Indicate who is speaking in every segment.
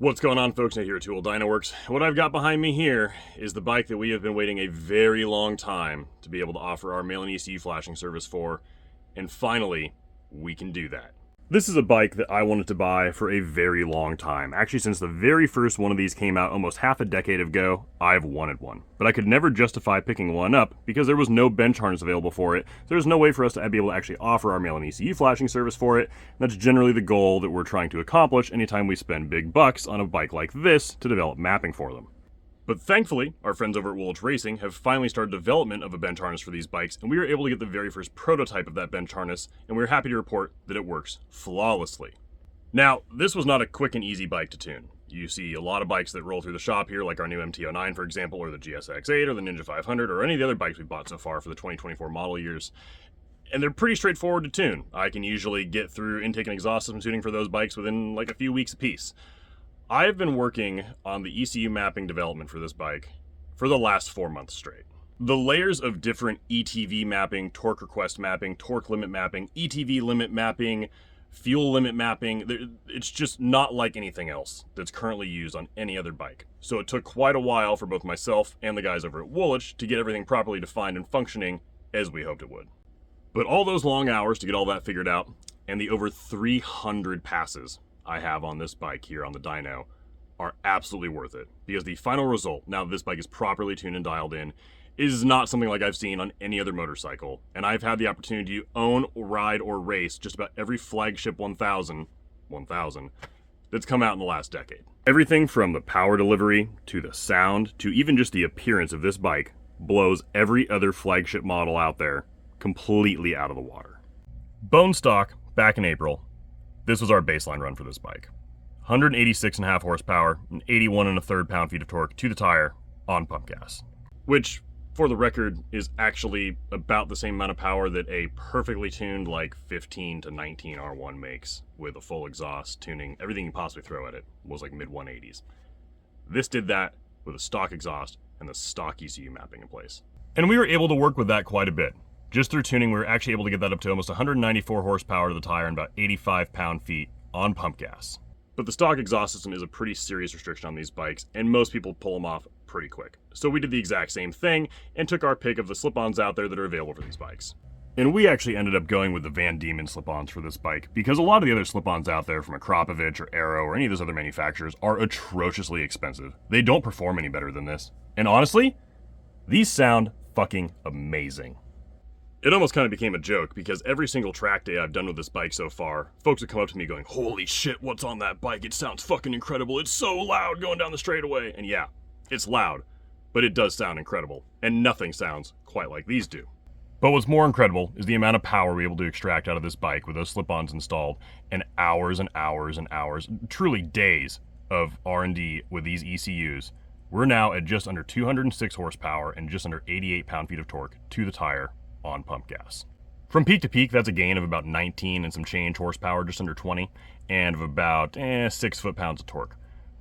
Speaker 1: What's going on, folks? Nate here at Tool Dynaworks. What I've got behind me here is the bike that we have been waiting a very long time to be able to offer our mail and ECU flashing service for, and finally, we can do that. This is a bike that I wanted to buy for a very long time. Actually, since the very first one of these came out almost half a decade ago, I've wanted one. But I could never justify picking one up because there was no bench harness available for it. So there's no way for us to be able to actually offer our mail and ECU flashing service for it. And that's generally the goal that we're trying to accomplish anytime we spend big bucks on a bike like this to develop mapping for them. But thankfully, our friends over at Woolwich Racing have finally started development of a bench harness for these bikes, and we were able to get the very first prototype of that bench harness, and we're happy to report that it works flawlessly. Now, this was not a quick and easy bike to tune. You see a lot of bikes that roll through the shop here, like our new MT-09, for example, or the GSX-8, or the Ninja 500, or any of the other bikes we've bought so far for the 2024 model years. And they're pretty straightforward to tune. I can usually get through intake and exhaust system tuning for those bikes within like a few weeks apiece. I've been working on the ECU mapping development for this bike for the last 4 months straight. The layers of different ETV mapping, torque request mapping, torque limit mapping, ETV limit mapping, fuel limit mapping, it's just not like anything else that's currently used on any other bike. So it took quite a while for both myself and the guys over at Woolwich to get everything properly defined and functioning as we hoped it would. But all those long hours to get all that figured out, and the over 300 passes I have on this bike here on the dyno, are absolutely worth it, because the final result, now that this bike is properly tuned and dialed in, is not something like I've seen on any other motorcycle. And I've had the opportunity to own, ride, or race just about every flagship 1000 that's come out in the last decade. Everything from the power delivery to the sound to even just the appearance of this bike blows every other flagship model out there completely out of the water. Bone stock back in April, this was our baseline run for this bike. 186.5 horsepower and 81.3 pound-feet of torque to the tire on pump gas. Which, for the record, is actually about the same amount of power that a perfectly tuned like 15 to 19 R1 makes with a full exhaust, tuning, everything you possibly throw at it was like mid-180s. This did that with a stock exhaust and the stock ECU mapping in place. And we were able to work with that quite a bit. Just through tuning, we were actually able to get that up to almost 194 horsepower to the tire and about 85 pound-feet on pump gas. But the stock exhaust system is a pretty serious restriction on these bikes, and most people pull them off pretty quick. So we did the exact same thing and took our pick of the slip-ons out there that are available for these bikes. And we actually ended up going with the Van Diemen slip-ons for this bike, because a lot of the other slip-ons out there from Akrapovic or Aero or any of those other manufacturers are atrociously expensive. They don't perform any better than this. And honestly, these sound fucking amazing. It almost kind of became a joke, because every single track day I've done with this bike so far, folks would come up to me going, "Holy shit, what's on that bike? It sounds fucking incredible. It's so loud going down the straightaway." And yeah, it's loud, but it does sound incredible, and nothing sounds quite like these do. But what's more incredible is the amount of power we're able to extract out of this bike with those slip-ons installed, and hours and hours and hours, truly days of R&D with these ECUs. We're now at just under 206 horsepower and just under 88 pound-feet of torque to the tire on pump gas. From peak to peak, that's a gain of about 19 and some change horsepower, just under 20, and of about 6 foot-pounds of torque.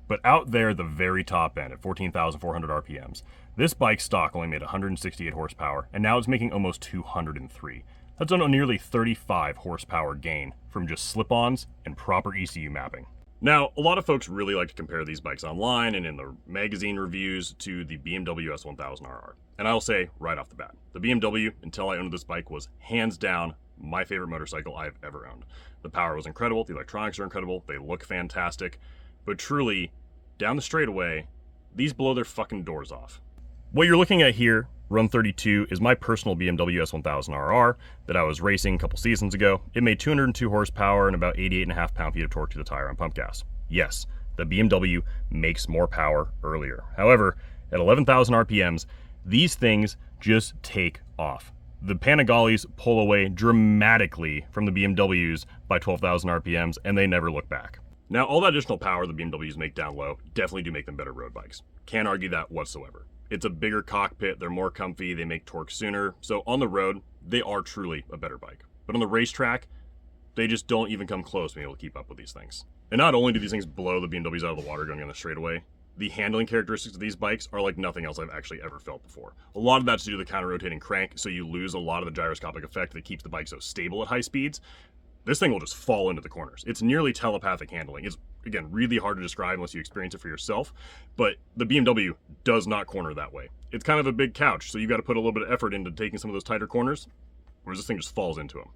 Speaker 1: But out there at the very top end, at 14,400 RPMs, this bike stock only made 168 horsepower, and now it's making almost 203. That's a nearly 35 horsepower gain from just slip-ons and proper ECU mapping. Now, a lot of folks really like to compare these bikes online and in the magazine reviews to the BMW S1000RR. And I'll say right off the bat, the BMW, until I owned this bike, was hands down my favorite motorcycle I've ever owned. The power was incredible, the electronics are incredible, they look fantastic, but truly, down the straightaway, these blow their fucking doors off. What you're looking at here, Run 32, is my personal BMW S1000RR that I was racing a couple seasons ago. It made 202 horsepower and about 88.5 pound-feet of torque to the tire on pump gas. Yes, the BMW makes more power earlier. However, at 11,000 RPMs, these things just take off. The Panigales pull away dramatically from the BMWs by 12,000 RPMs, and they never look back. Now, all that additional power the BMWs make down low definitely do make them better road bikes. Can't argue that whatsoever. It's a bigger cockpit, they're more comfy, they make torque sooner, so on the road, they are truly a better bike. But on the racetrack, they just don't even come close to being able to keep up with these things. And not only do these things blow the BMWs out of the water going on the straightaway, the handling characteristics of these bikes are like nothing else I've actually ever felt before. A lot of that's due to the counter-rotating crank, so you lose a lot of the gyroscopic effect that keeps the bike so stable at high speeds. this thing will just fall into the corners. It's nearly telepathic handling. It's, again, really hard to describe unless you experience it for yourself, but the BMW does not corner that way. It's kind of a big couch, so you got to put a little bit of effort into taking some of those tighter corners, whereas this thing just falls into them.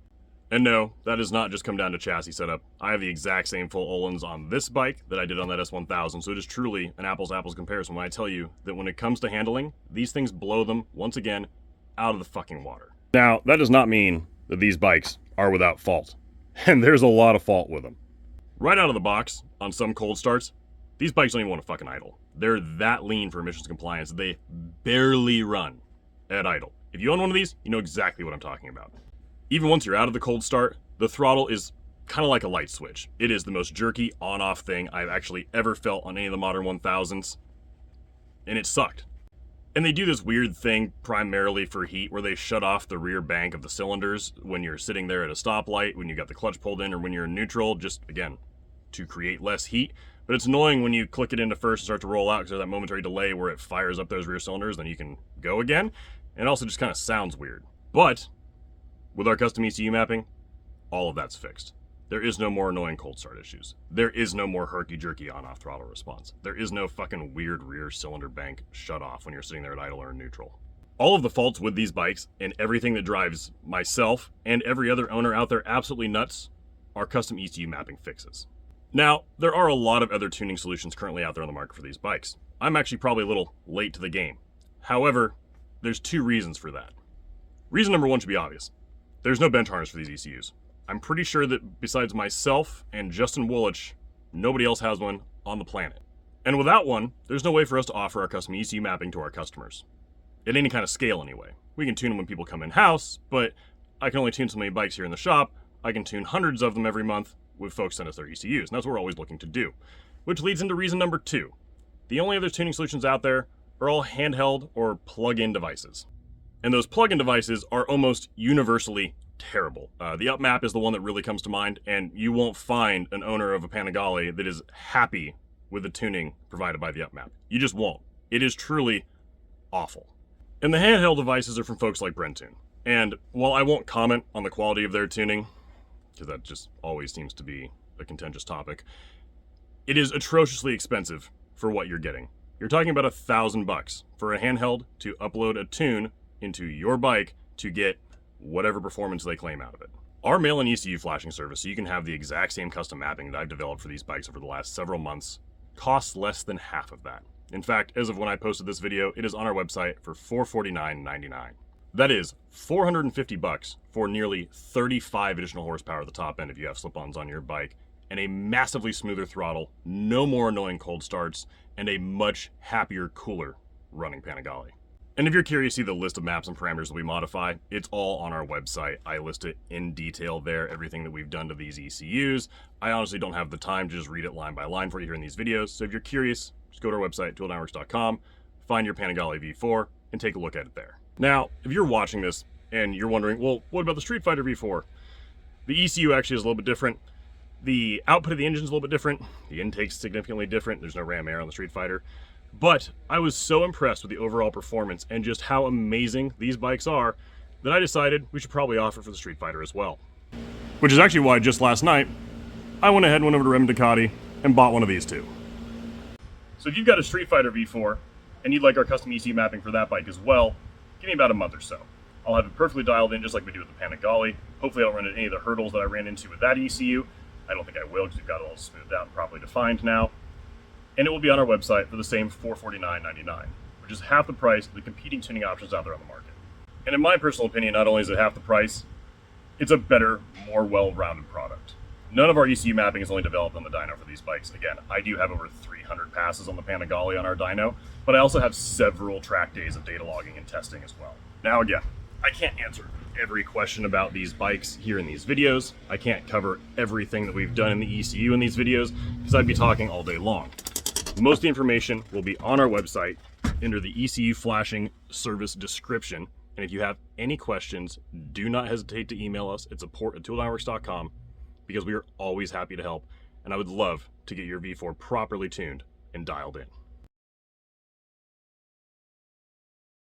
Speaker 1: And no, that does not just come down to chassis setup. I have the exact same full Öhlins on this bike that I did on that S1000, so it is truly an apples-to-apples comparison when I tell you that when it comes to handling, these things blow them, once again, out of the fucking water. Now, that does not mean that these bikes are without fault. And there's a lot of fault with them. Right out of the box, on some cold starts, these bikes don't even want to fucking idle. They're that lean for emissions compliance, they barely run at idle. If you own one of these, you know exactly what I'm talking about. Even once you're out of the cold start, the throttle is kind of like a light switch. It is the most jerky on-off thing I've actually ever felt on any of the modern 1000s, and it sucked. And they do this weird thing primarily for heat where they shut off the rear bank of the cylinders when you're sitting there at a stoplight, when you got the clutch pulled in, or when you're in neutral, just, again, to create less heat. But it's annoying when you click it into first and start to roll out because there's that momentary delay where it fires up those rear cylinders, then you can go again. And it also just kind of sounds weird. But with our custom ECU mapping, all of that's fixed. There is no more annoying cold start issues. There is no more herky-jerky on-off throttle response. There is no fucking weird rear cylinder bank shut off when you're sitting there at idle or in neutral. All of the faults with these bikes and everything that drives myself and every other owner out there absolutely nuts are custom ECU mapping fixes. Now, there are a lot of other tuning solutions currently out there on the market for these bikes. I'm actually probably a little late to the game. However, there's two reasons for that. Reason number one should be obvious. There's no bench harness for these ECUs. I'm pretty sure that besides myself and Justin Woolwich, nobody else has one on the planet. And without one, there's no way for us to offer our custom ECU mapping to our customers. At any kind of scale anyway. We can tune them when people come in-house, but I can only tune so many bikes here in the shop. I can tune hundreds of them every month with folks send us their ECUs, and that's what we're always looking to do. Which leads into reason number two. The only other tuning solutions out there are all handheld or plug-in devices. And those plug-in devices are almost universally terrible. The UpMap is the one that really comes to mind, and you won't find an owner of a Panigale that is happy with the tuning provided by the UpMap. You just won't. It is truly awful. And the handheld devices are from folks like Brentoon. And while I won't comment on the quality of their tuning, because that just always seems to be a contentious topic, it is atrociously expensive for what you're getting. You're talking about $1,000 for a handheld to upload a tune into your bike to get whatever performance they claim out of it. Our mail-in ECU flashing service, so you can have the exact same custom mapping that I've developed for these bikes over the last several months, costs less than half of that. In fact, as of when I posted this video, it is on our website for $449.99. That is $450 for nearly 35 additional horsepower at the top end if you have slip-ons on your bike, and a massively smoother throttle, no more annoying cold starts, and a much happier, cooler running Panigale. And if you're curious to see the list of maps and parameters that we modify, it's all on our website. I list it in detail there, everything that we've done to these ECUs. I honestly don't have the time to just read it line by line for you here in these videos, so if you're curious, just go to our website, tooldynworks.com, find your Panigale V4, and take a look at it there. Now, if you're watching this and you're wondering, well, what about the Street Fighter V4? The ECU actually is a little bit different. The output of the engine is a little bit different. The intake's significantly different. There's no ram air on the Street Fighter. But I was so impressed with the overall performance and just how amazing these bikes are that I decided we should probably offer for the Street Fighter as well. Which is actually why just last night, I went ahead and went over to Redmond Ducati and bought one of these two. So if you've got a Street Fighter V4 and you'd like our custom ECU mapping for that bike as well, give me about a month or so. I'll have it perfectly dialed in just like we do with the Panigale. Hopefully I don't run into any of the hurdles that I ran into with that ECU. I don't think I will because we've got it all smoothed out and properly defined now. And it will be on our website for the same $449.99, which is half the price of the competing tuning options out there on the market. And in my personal opinion, not only is it half the price, it's a better, more well-rounded product. None of our ECU mapping is only developed on the dyno for these bikes. Again, I do have over 300 passes on the Panigale on our dyno, but I also have several track days of data logging and testing as well. Now again, I can't answer every question about these bikes here in these videos. I can't cover everything that we've done in the ECU in these videos because I'd be talking all day long. Most of the information will be on our website under the ECU flashing service description. And if you have any questions, do not hesitate to email us at support@tooldynworks.com because we are always happy to help. And I would love to get your V4 properly tuned and dialed in.